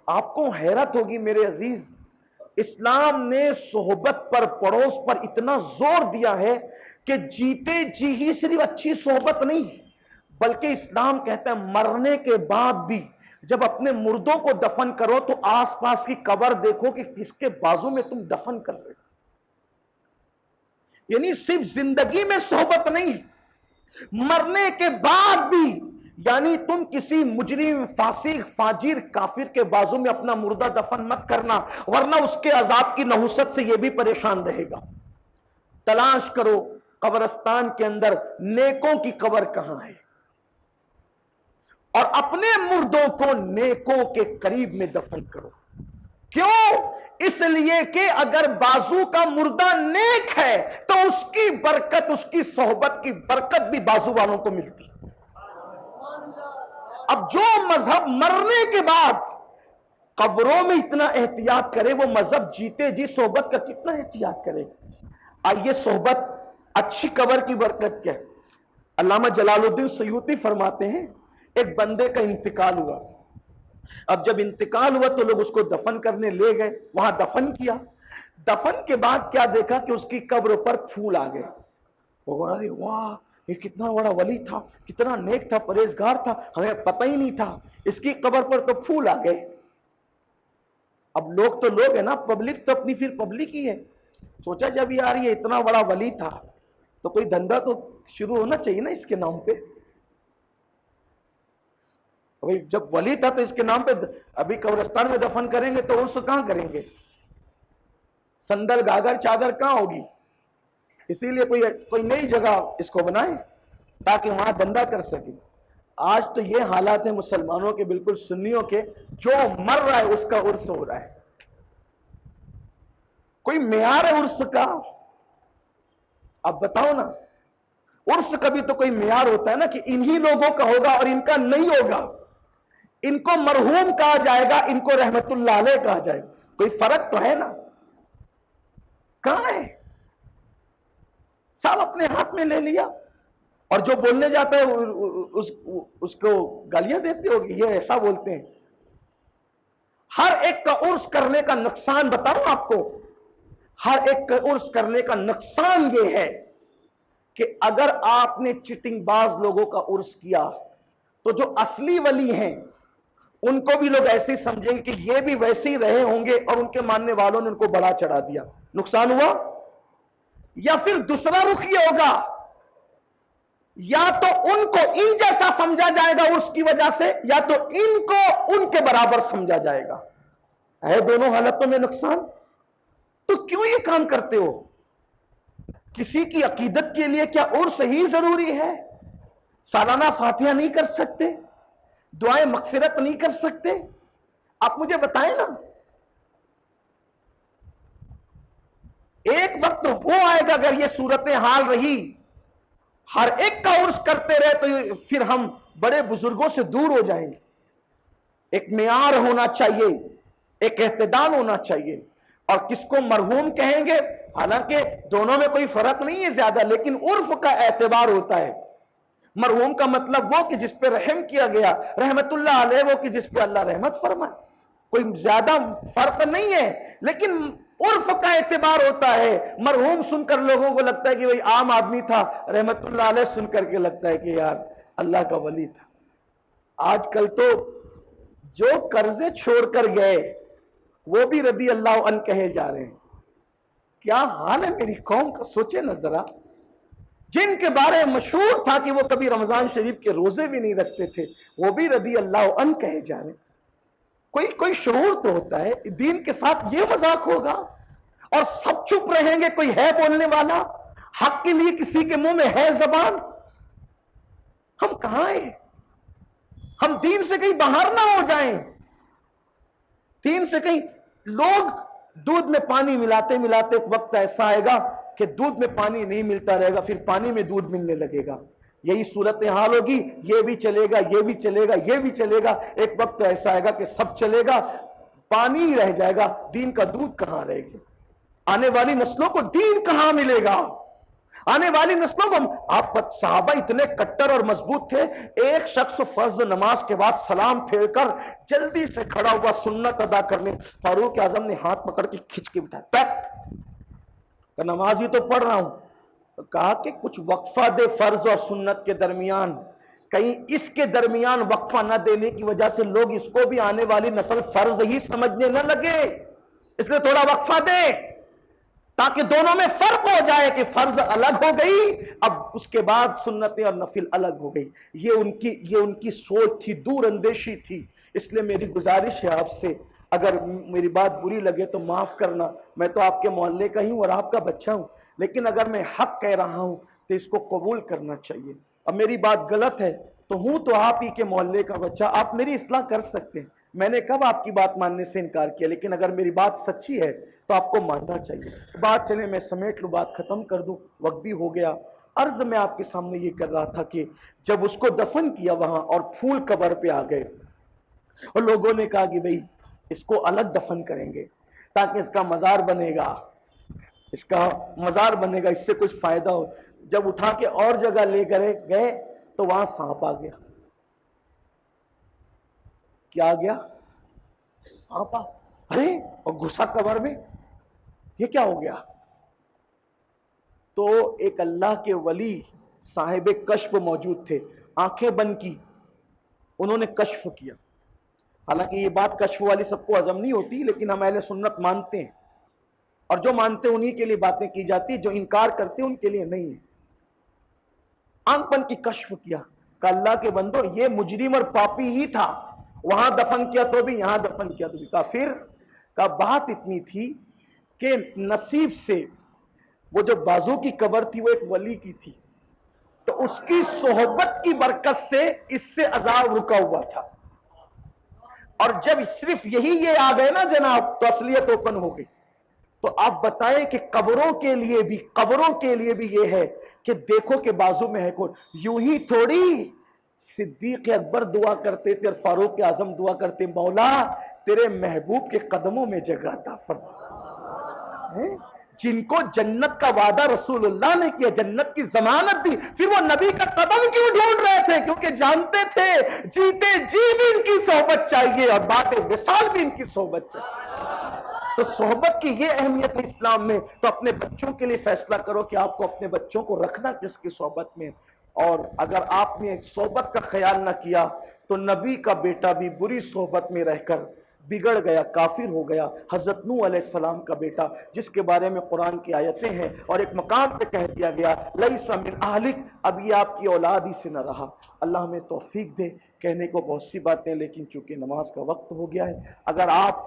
آپ کو حیرت ہوگی میرے عزیز، اسلام نے صحبت پر، پڑوس پر اتنا زور دیا ہے کہ جیتے جی ہی صرف اچھی صحبت نہیں، بلکہ اسلام کہتا ہے مرنے کے بعد بھی جب اپنے مردوں کو دفن کرو تو آس پاس کی قبر دیکھو کہ کس کے بازو میں تم دفن کر رہے ہو۔ یعنی صرف زندگی میں صحبت نہیں، مرنے کے بعد بھی، یعنی تم کسی مجرم، فاسق، فاجر، کافر کے بازو میں اپنا مردہ دفن مت کرنا، ورنہ اس کے عذاب کی نحوست سے یہ بھی پریشان رہے گا۔ تلاش کرو قبرستان کے اندر نیکوں کی قبر کہاں ہے، اور اپنے مردوں کو نیکوں کے قریب میں دفن کرو۔ کیوں؟ اس لیے کہ اگر بازو کا مردہ نیک ہے تو اس کی برکت، اس کی صحبت کی برکت بھی بازو والوں کو ملتی۔ اب جو مذہب مرنے کے بعد قبروں میں اتنا احتیاط کرے، وہ مذہب جیتے جی صحبت کا کتنا احتیاط کرے۔ آئیے صحبت، اچھی قبر کی برکت کیا ہے؟ علامہ جلال الدین سیوطی فرماتے ہیں ایک بندے کا انتقال ہوا، اب جب انتقال ہوا تو لوگ اس کو دفن کرنے لے گئے، وہاں دفن کیا، دفن کے بعد کیا دیکھا کہ اس کی قبر پر پھول آ گئے۔ وہ بولا ارے واہ، یہ کتنا بڑا ولی تھا، کتنا نیک تھا، پرہیزگار تھا، ہمیں پتہ ہی نہیں تھا، اس کی قبر پر تو پھول آ گئے۔ اب لوگ تو لوگ ہیں نا، پبلک تو اپنی پھر پبلک ہی ہے، سوچا جب یار یہ اتنا بڑا ولی تھا تو کوئی دھندا تو شروع ہونا چاہیے نا اس کے نام پہ۔ جب ولی تھا تو اس کے نام پہ ابھی قبرستان میں دفن کریں گے تو عرس کہاں کریں گے، سندل گاگر چادر کہاں ہوگی؟ اسی لیے کوئی نئی جگہ اس کو بنائے تاکہ وہاں دندہ کر سکے۔ آج تو یہ حالات ہیں مسلمانوں کے، بالکل سنیوں کے، جو مر رہا ہے اس کا عرس ہو رہا ہے۔ کوئی معیار ہے عرس کا؟ اب بتاؤ نا، عرس کا بھی تو کوئی معیار ہوتا ہے نا کہ انہی لوگوں کا ہوگا اور ان کا نہیں ہوگا، ان کو مرحوم کہا جائے گا، ان کو رحمت اللہ علیہ کہا جائے گا، کوئی فرق تو ہے نا؟ کہاں ہے؟ سب اپنے ہاتھ میں لے لیا، اور جو بولنے جاتا ہے اس کو گالیاں دیتے ہوگی، یہ ایسا بولتے ہیں۔ ہر ایک کا عرس کرنے کا نقصان بتاؤں آپ کو، ہر ایک کا عرس کرنے کا نقصان یہ ہے کہ اگر آپ نے چٹنگ باز لوگوں کا عرس کیا تو جو اصلی ولی ہیں ان کو بھی لوگ ایسے سمجھیں گے کہ یہ بھی ویسے ہی رہے ہوں گے اور ان کے ماننے والوں نے ان کو بڑا چڑھا دیا، نقصان ہوا۔ یا پھر دوسرا رخ یہ ہوگا، یا تو ان کو ان جیسا سمجھا جائے گا عرس کی وجہ سے، یا تو ان کو ان کے برابر سمجھا جائے گا، ہے دونوں حالتوں میں نقصان۔ تو کیوں یہ کام کرتے ہو؟ کسی کی عقیدت کے لیے کیا عرس ہی ضروری ہے؟ سالانہ فاتحہ نہیں کر سکتے؟ دعائیں مغفرت نہیں کر سکتے؟ آپ مجھے بتائیں نا۔ ایک وقت وہ آئے گا اگر یہ صورتحال رہی، ہر ایک کا عرس کرتے رہے تو پھر ہم بڑے بزرگوں سے دور ہو جائیں گے۔ ایک معیار ہونا چاہیے، ایک اعتدال ہونا چاہیے، اور کس کو مرحوم کہیں گے، حالانکہ دونوں میں کوئی فرق نہیں ہے زیادہ، لیکن عرف کا اعتبار ہوتا ہے۔ مرحوم کا مطلب وہ کہ جس پہ رحم کیا گیا، رحمت اللہ علیہ وہ کہ جس پہ اللہ رحمت فرمائے، کوئی زیادہ فرق نہیں ہے، لیکن عرف کا اعتبار ہوتا ہے۔ مرحوم سن کر لوگوں کو لگتا ہے کہ وہی عام آدمی تھا، رحمت اللہ علیہ سن کر کے لگتا ہے کہ یار اللہ کا ولی تھا۔ آج کل تو جو قرضے چھوڑ کر گئے وہ بھی رضی اللہ عنہ کہے جا رہے ہیں۔ کیا حال ہے میری قوم کا، سوچے نہ ذرا۔ جن کے بارے میں مشہور تھا کہ وہ کبھی رمضان شریف کے روزے بھی نہیں رکھتے تھے، وہ بھی رضی اللہ عنہ کہے جا رہے ہیں۔ کوئی شعور تو ہوتا ہے، دین کے ساتھ یہ مذاق ہوگا اور سب چپ رہیں گے؟ کوئی ہے بولنے والا حق کے لیے؟ کسی کے منہ میں ہے زبان؟ ہم کہاں ہیں؟ ہم دین سے کہیں باہر نہ ہو جائیں، دین سے کہیں۔ لوگ دودھ میں پانی ملاتے ملاتے ایک وقت ایسا آئے گا کہ دودھ میں پانی نہیں ملتا رہے گا، پھر پانی میں دودھ ملنے لگے گا۔ یہی صورتحال ہوگی، یہ بھی چلے گا، یہ بھی چلے گا، یہ بھی چلے گا، ایک وقت ایسا آئے گا کہ سب چلے گا، پانی ہی رہ جائے گا، دین کا دودھ کہاں رہے گا؟ آنے والی نسلوں کو دین کہاں ملے گا؟ آنے والی نسلوں کو آپ صحابہ اتنے کٹر اور مضبوط تھے، ایک شخص فرض نماز کے بعد سلام پھیر کر جلدی سے کھڑا ہوا سنت ادا کرنے، فاروق اعظم نے ہاتھ پکڑ کے کھچ کے بٹھایا، کہ نماز ہی تو پڑھ رہا ہوں، کہا کہ کچھ وقفہ دے فرض اور سنت کے درمیان، کہیں اس کے درمیان وقفہ نہ دینے کی وجہ سے لوگ اس کو بھی آنے والی نسل فرض ہی سمجھنے نہ لگے، اس لیے تھوڑا وقفہ دے تاکہ دونوں میں فرق ہو جائے کہ فرض الگ ہو گئی، اب اس کے بعد سنتیں اور نفل الگ ہو گئی۔ یہ ان کی سوچ تھی، دور اندیشی تھی۔ اس لیے میری گزارش ہے آپ سے، اگر میری بات بری لگے تو معاف کرنا، میں تو آپ کے محلے کا ہی ہوں اور آپ کا بچہ ہوں، لیکن اگر میں حق کہہ رہا ہوں تو اس کو قبول کرنا چاہیے۔ اب میری بات غلط ہے تو ہوں تو آپ ہی کے محلے کا بچہ، آپ میری اصلاح کر سکتے ہیں، میں نے کب آپ کی بات ماننے سے انکار کیا، لیکن اگر میری بات سچی ہے تو آپ کو ماننا چاہیے۔ بات چلے میں سمیٹ لوں، بات ختم کر دوں، وقت بھی ہو گیا۔ عرض میں آپ کے سامنے یہ کر رہا تھا کہ جب اس کو دفن کیا وہاں اور پھول قبر پہ آ گئے اور لوگوں نے کہا کہ بھئی اس کو الگ دفن کریں گے تاکہ اس کا مزار بنے گا، اس کا مزار بنے گا، اس سے کچھ فائدہ ہو۔ جب اٹھا کے اور جگہ لے گئے تو وہاں سانپ آ گیا۔ کیا آ گیا؟ سانپ آ، ارے اور گھسا قبر میں، یہ کیا ہو گیا؟ تو ایک اللہ کے ولی صاحب کشف موجود تھے، آنکھیں بند کی، انہوں نے کشف کیا۔ حالانکہ یہ بات کشف والی سب کو ہضم نہیں ہوتی، لیکن ہم اہل سنت مانتے ہیں، اور جو مانتے ہیں انہی کے لیے باتیں کی جاتی، جو انکار کرتے ہیں ان کے لیے نہیں ہے۔ آنکھ بند کی کشف کیا کہ اللہ کے بندو یہ مجرم اور پاپی ہی تھا، وہاں دفن کیا تو بھی یہاں دفن کیا تو بھی۔ کافر کا بات اتنی تھی کہ نصیب سے وہ جو بازو کی قبر تھی وہ ایک ولی کی تھی، تو اس کی صحبت کی برکت سے اس سے عذاب رکا ہوا تھا، اور جب صرف یہی یہ آ گئے نا جناب تو اصلیت اوپن ہو گئی۔ تو آپ بتائیں کہ قبروں کے لیے بھی یہ ہے کہ دیکھو کہ بازو میں ہے کون۔ یوں ہی تھوڑی صدیق اکبر دعا کرتے تھے اور فاروق اعظم دعا کرتے، مولا تیرے محبوب کے قدموں میں جگہ عطا فرما، جن کو جنت کا وعدہ رسول اللہ نے کیا، جنت کی ضمانت دی، پھر وہ نبی کا قدم کیوں ڈھونڈ رہے تھے؟ کیونکہ جانتے تھے جیتے جی بھی ان کی صحبت چاہیے اور بات وصال بھی ان کی صحبت چاہیے۔ تو صحبت کی یہ اہمیت ہے اسلام میں۔ تو اپنے بچوں کے لیے فیصلہ کرو کہ آپ کو اپنے بچوں کو رکھنا کس کی صحبت میں، اور اگر آپ نے صحبت کا خیال نہ کیا تو نبی کا بیٹا بھی بری صحبت میں رہ کر بگڑ گیا، کافر ہو گیا۔ حضرت نوح علیہ السلام کا بیٹا جس کے بارے میں قرآن کی آیتیں ہیں اور ایک مقام پہ کہہ دیا گیا لیس من اہلک، اب یہ آپ کی اولاد ہی سے نہ رہا۔ اللہ ہمیں توفیق دے۔ کہنے کو بہت سی باتیں، لیکن چونکہ نماز کا وقت ہو گیا ہے، اگر آپ